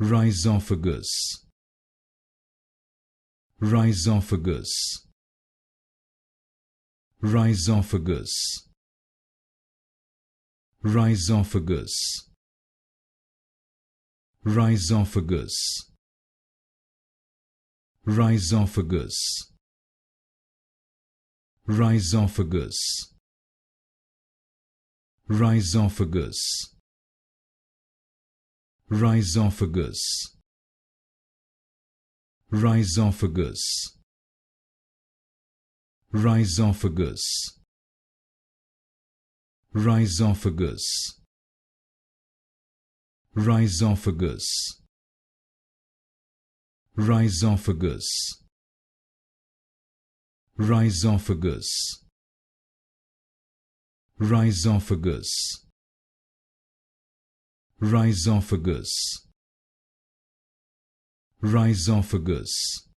Rhizophagous. Rhizophagous. Rhizophagous. Rhizophagous. Rhizophagous. Rhizophagous. Rhizophagous. Rhizophagous. Rhizophagous. Rhizophagous. Rhizophagous. Rhizophagous. Rhizophagous. Rhizophagous. Rhizophagous. Rhizophagous. Rhizophagous. Rhizophagous.